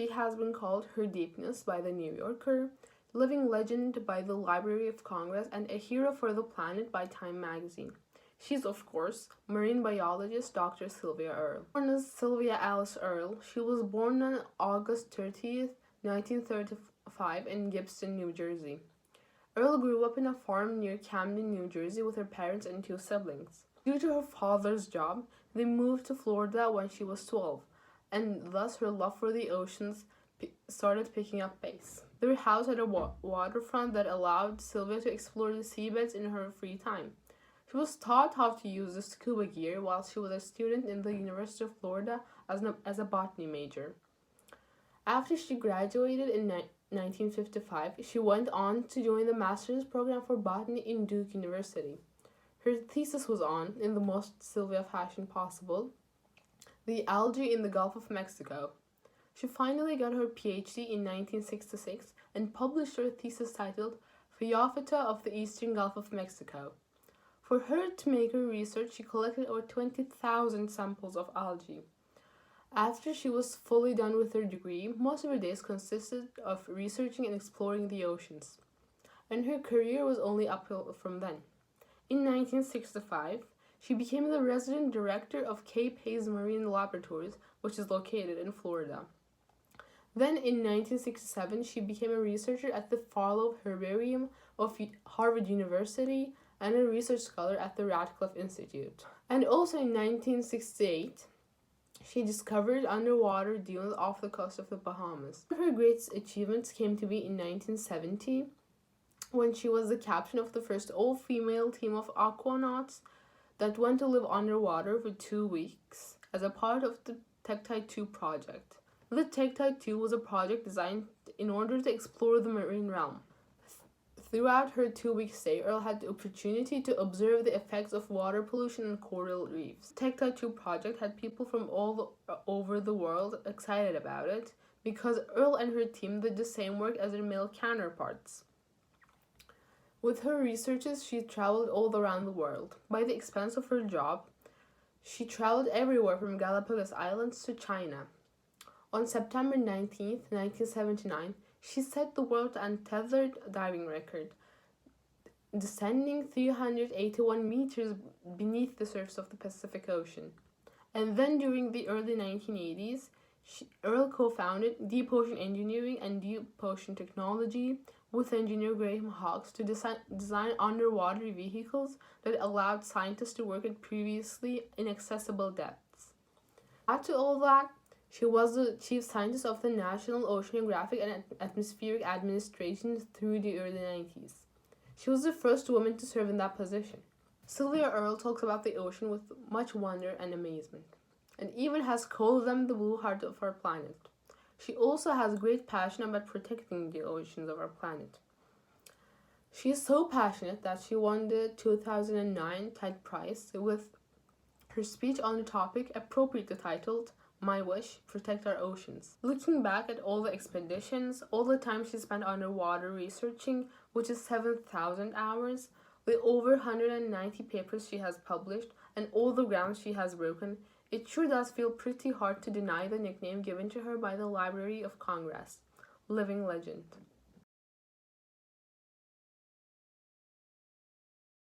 She has been called Her Deepness by the New Yorker, Living Legend by the Library of Congress, and a Hero for the Planet by Time magazine. She's, of course, marine biologist Dr. Sylvia Earle. Born as Sylvia Earle, she was born on August 30th, 1935 in Gibson, New Jersey. Earle grew up in a farm near Camden, New Jersey with her parents and two siblings. Due to her father's job, they moved to Florida when she was 12, and thus her love for the oceans started picking up pace. Their house had a waterfront that allowed Sylvia to explore the seabeds in her free time. She was taught how to use the scuba gear while she was a student in the University of Florida as a botany major. After she graduated in 1955, she went on to join the master's program for botany in Duke University. Her thesis was on, in the most Sylvia fashion possible, the algae in the Gulf of Mexico. She finally got her PhD in 1966 and published her thesis titled Phaeophyta of the Eastern Gulf of Mexico. For her to make her research, she collected over 20,000 samples of algae. After she was fully done with her degree, most of her days consisted of researching and exploring the oceans, and her career was only uphill from then. In 1965, she became the resident director of Cape Hayes Marine Laboratories, which is located in Florida. Then in 1967, she became a researcher at the Farlow Herbarium of Harvard University and a research scholar at the Radcliffe Institute. And also in 1968, she discovered underwater dunes off the coast of the Bahamas. One of her greatest achievements came to be in 1970, when she was the captain of the first all-female team of aquanauts that went to live underwater for 2 weeks as a part of the Tektite 2 project. The Tektite 2 was a project designed in order to explore the marine realm. Throughout her 2-week stay, Earle had the opportunity to observe the effects of water pollution on coral reefs. The Tektite 2 project had people from all over the world excited about it because Earle and her team did the same work as their male counterparts. With her researches, she traveled all around the world. By the expense of her job, she traveled everywhere from Galapagos Islands to China. On September 19, 1979, she set the world untethered diving record, descending 381 meters beneath the surface of the Pacific Ocean. And then during the early 1980s, Earle co-founded Deep Ocean Engineering and Deep Ocean Technology with engineer Graham Hawkes to design underwater vehicles that allowed scientists to work at previously inaccessible depths. After all that, she was the chief scientist of the National Oceanographic and Atmospheric Administration through the early 90s. She was the first woman to serve in that position. Sylvia Earle talks about the ocean with much wonder and amazement, and even has called them the blue heart of our planet. She also has great passion about protecting the oceans of our planet. She is so passionate that she won the 2009 TED Prize with her speech on the topic appropriately titled My Wish, Protect Our Oceans. Looking back at all the expeditions, all the time she spent underwater researching, which is 7,000 hours, the over 190 papers she has published, and all the ground she has broken, it sure does feel pretty hard to deny the nickname given to her by the Library of Congress, Living Legend.